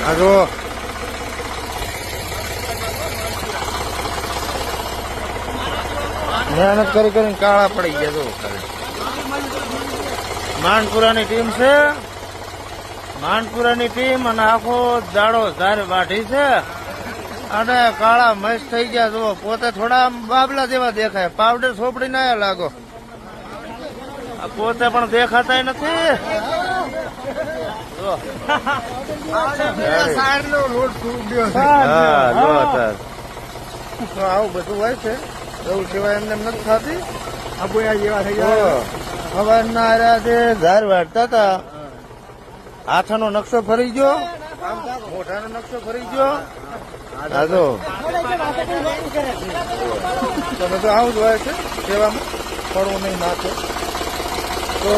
આ જો મહેનત કરી કરીને કાળા પડી ગયા જો માનપુરાની ટીમ છે. માનપુરાની ટીમ અને આખો દાડો ધારે વાઢી છે અને કાળા મસ્ત થઈ ગયા જુઓ. પોતે થોડા બાબલા જેવા દેખાય, પાવડર સોપડી ના લાગો. પોતે પણ દેખાતા નથી. આવું બધું હોય છે. એવું સિવાય એમને નથી થતી. સવારના આર્યા ધાર વાળતા હતા. હાથાનો નકશો ફરી ગયો, મોઢાનો નકશો ફરી ગયો. હા તો બધું આવું જ હોય છે. સેવામાં પડવું નહીં નાખે તો